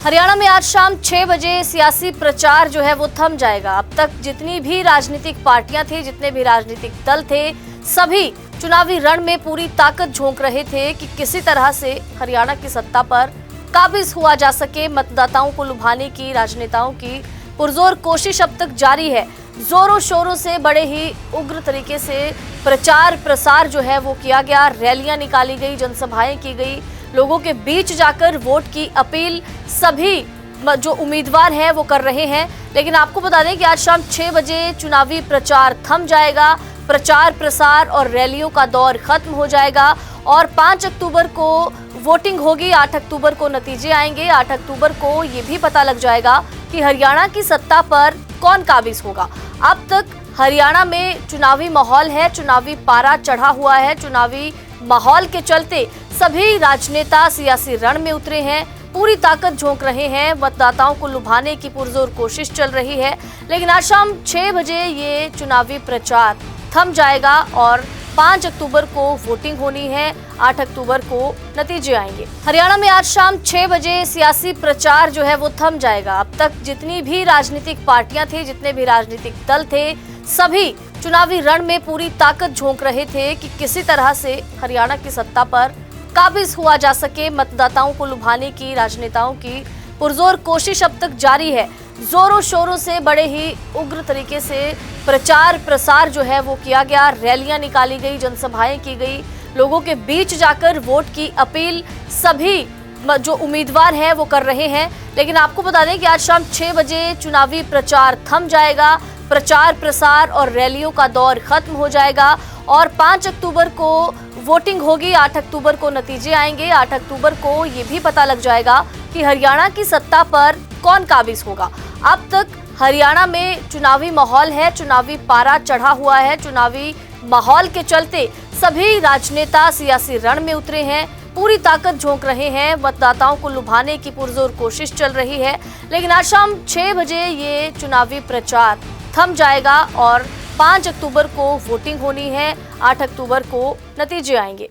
हरियाणा में आज शाम 6 बजे सियासी प्रचार जो है वो थम जाएगा। अब तक जितनी भी राजनीतिक पार्टियां थी, जितने भी राजनीतिक दल थे, सभी चुनावी रण में पूरी ताकत झोंक रहे थे कि किसी तरह से हरियाणा की सत्ता पर काबिज हुआ जा सके। मतदाताओं को लुभाने की राजनेताओं की पुरजोर कोशिश अब तक जारी है। जोरों शोरों से बड़े ही उग्र तरीके से प्रचार प्रसार जो है वो किया गया, रैलियां निकाली गई, जनसभाएं की गई, लोगों के बीच जाकर वोट की अपील सभी जो उम्मीदवार हैं वो कर रहे हैं। लेकिन आपको बता दें कि आज शाम 6 बजे चुनावी प्रचार थम जाएगा, प्रचार प्रसार और रैलियों का दौर खत्म हो जाएगा और 5 अक्टूबर को वोटिंग होगी। 8 अक्टूबर को नतीजे आएंगे। 8 अक्टूबर को ये भी पता लग जाएगा कि हरियाणा की सत्ता पर कौन काबिज होगा। अब तक हरियाणा में चुनावी माहौल है, चुनावी पारा चढ़ा हुआ है। चुनावी माहौल के चलते सभी राजनेता सियासी रण में उतरे हैं, पूरी ताकत झोंक रहे हैं, मतदाताओं को लुभाने की पुरजोर कोशिश चल रही है। लेकिन आज शाम 6 बजे ये चुनावी प्रचार थम जाएगा और 5 अक्टूबर को वोटिंग होनी है। 8 अक्टूबर को नतीजे आएंगे। हरियाणा में आज शाम 6 बजे सियासी प्रचार जो है वो थम जाएगा। अब तक जितनी भी राजनीतिक पार्टियां थी, जितने भी राजनीतिक दल थे, सभी चुनावी रण में पूरी ताकत झोंक रहे थे कि किसी तरह से हरियाणा की सत्ता पर काबिज हुआ जा सके। मतदाताओं को लुभाने की राजनेताओं की पुरजोर कोशिश अब तक जारी है। जोरों शोरों से बड़े ही उग्र तरीके से प्रचार प्रसार जो है वो किया गया, रैलियां निकाली गई, जनसभाएं की गई, लोगों के बीच जाकर वोट की अपील सभी जो उम्मीदवार हैं वो कर रहे हैं। लेकिन आपको बता दें कि आज शाम 6 बजे चुनावी प्रचार थम जाएगा, प्रचार प्रसार और रैलियों का दौर खत्म हो जाएगा और 5 अक्टूबर को वोटिंग होगी। 8 अक्टूबर को नतीजे आएंगे। 8 अक्टूबर को ये भी पता लग जाएगा कि हरियाणा की सत्ता पर कौन काबिज होगा। अब तक हरियाणा में चुनावी माहौल है, चुनावी पारा चढ़ा हुआ है। चुनावी माहौल के चलते सभी राजनेता सियासी रण में उतरे हैं, पूरी ताकत झोंक रहे हैं, मतदाताओं को लुभाने की पुरजोर कोशिश चल रही है। लेकिन आज शाम 6 बजे ये चुनावी प्रचार थम जाएगा और 5 अक्टूबर को वोटिंग होनी है। 8 अक्टूबर को नतीजे आएंगे।